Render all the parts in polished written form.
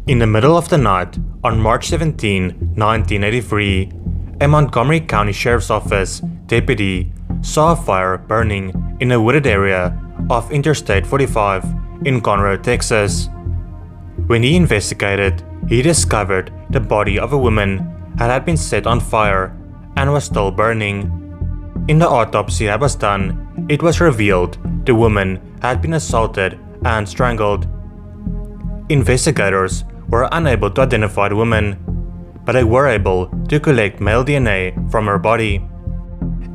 In the middle of the night, on March 17, 1983, a Montgomery County Sheriff's Office deputy saw a fire burning in a wooded area of Interstate 45 in Conroe, Texas. When he investigated, he discovered the body of a woman that had been set on fire and was still burning. In the autopsy that was done, it was revealed the woman had been assaulted and strangled. Investigators were unable to identify the woman, but they were able to collect male DNA from her body.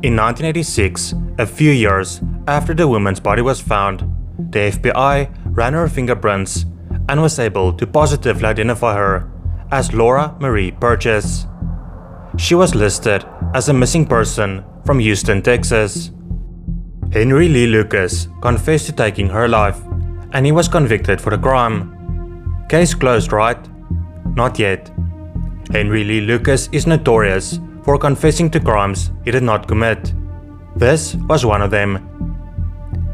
In 1986, a few years after the woman's body was found, the FBI ran her fingerprints and was able to positively identify her as Laura Marie Purchase. She was listed as a missing person from Houston, Texas. Henry Lee Lucas confessed to taking her life, and he was convicted for the crime. Case closed, right? Not yet. Henry Lee Lucas is notorious for confessing to crimes he did not commit. This was one of them.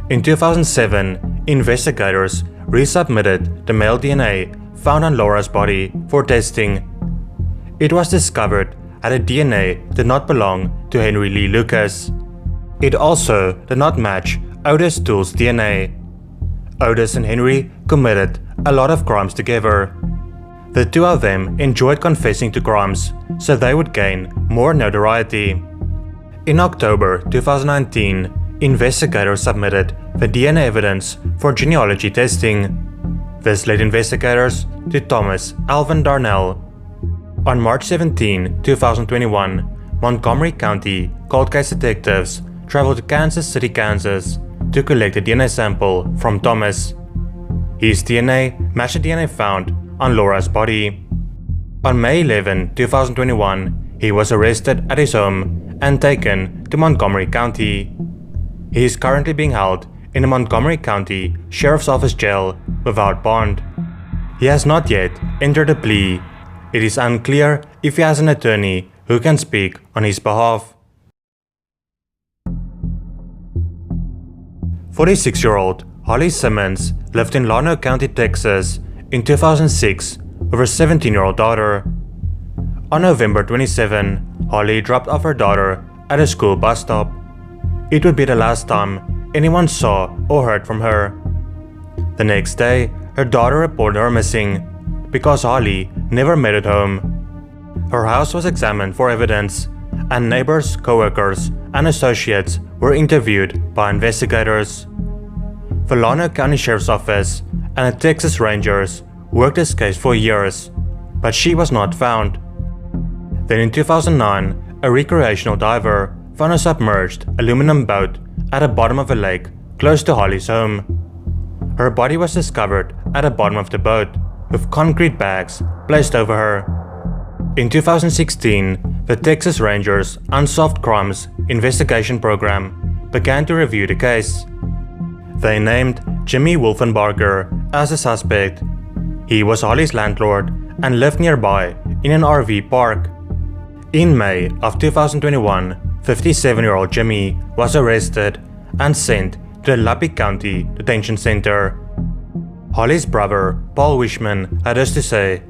In 2007, investigators resubmitted the male DNA found on Laura's body for testing. It was discovered that the DNA did not belong to Henry Lee Lucas. It also did not match Otis Toole's DNA. Otis and Henry committed a lot of crimes together. The two of them enjoyed confessing to crimes so they would gain more notoriety. In October 2019, investigators submitted the DNA evidence for genealogy testing. This led investigators to Thomas Alvin Darnell. On March 17, 2021, Montgomery County cold case detectives traveled to Kansas City, Kansas to collect a DNA sample from Thomas. His DNA matched the DNA found on Laura's body. On May 11, 2021, he was arrested at his home and taken to Montgomery County. He is currently being held in the Montgomery County Sheriff's Office jail without bond. He has not yet entered a plea. It is unclear if he has an attorney who can speak on his behalf. 46-year-old Holly Simmons lived in Llano County, Texas in 2006 with her 17-year-old daughter. On November 27, Holly dropped off her daughter at a school bus stop. It would be the last time anyone saw or heard from her. The next day, her daughter reported her missing because Holly never made it home. Her house was examined for evidence, and neighbors, co-workers, and associates were interviewed by investigators. The Llano County Sheriff's Office and the Texas Rangers worked this case for years, but she was not found. Then in 2009, a recreational diver found a submerged aluminum boat at the bottom of a lake close to Holly's home. Her body was discovered at the bottom of the boat, with concrete bags placed over her. In 2016, the Texas Rangers Unsolved Crimes Investigation Program began to review the case. They named Jimmy Wolfenbarger as a suspect. He was Holly's landlord and lived nearby in an RV park. In May of 2021, 57-year-old Jimmy was arrested and sent to the Lubbock County Detention Center. Holly's brother, Paul Wishman, had this to say: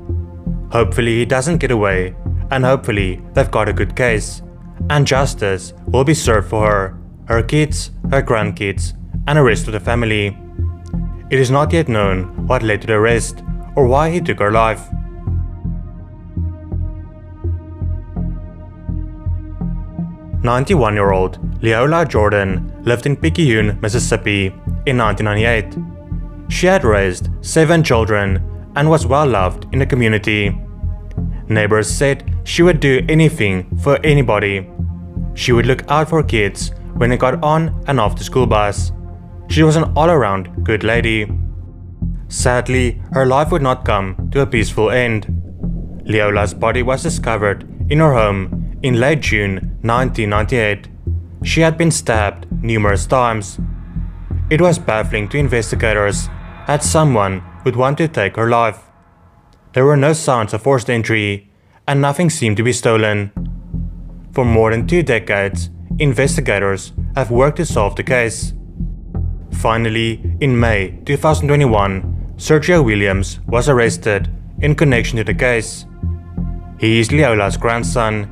"Hopefully he doesn't get away, and hopefully they've got a good case, and justice will be served for her, her kids, her grandkids, and the rest of the family." It is not yet known what led to the arrest or why he took her life. "91-year-old Leola Jordan lived in Picayune, Mississippi in 1998. She had raised 7 children and was well loved in the community. Neighbors said she would do anything for anybody. She would look out for kids when they got on and off the school bus. She was an all-around good lady. Sadly, her life would not come to a peaceful end. Leola's body was discovered in her home in late June 1998. She had been stabbed numerous times. It was baffling to investigators that someone would want to take her life. There were no signs of forced entry, and nothing seemed to be stolen. For more than 2 decades, investigators have worked to solve the case. Finally, in May 2021, Sergio Williams was arrested in connection to the case. He is Leola's grandson.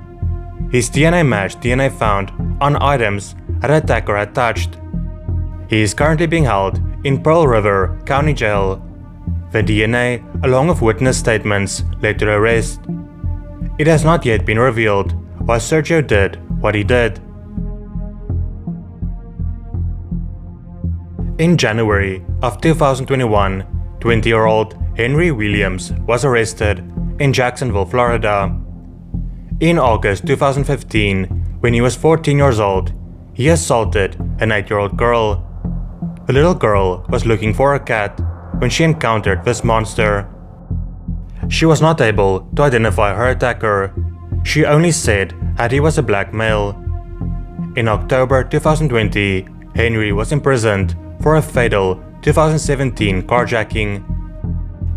His DNA matched DNA found on items that the attacker had touched. He is currently being held in Pearl River County Jail. The DNA, along with witness statements, led to the arrest. It has not yet been revealed why Sergio did what he did. In January of 2021, 20-year-old Henry Williams was arrested in Jacksonville, Florida. In August 2015, when he was 14 years old, he assaulted an 8-year-old girl. The little girl was looking for a cat when she encountered this monster. She was not able to identify her attacker. She only said that he was a black male. In October 2020, Henry was imprisoned for a fatal 2017 carjacking.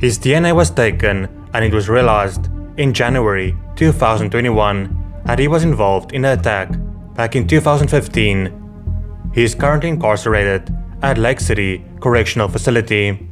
His DNA was taken and it was realized in January 2021 that he was involved in the attack back in 2015. He is currently incarcerated at Lake City Correctional Facility.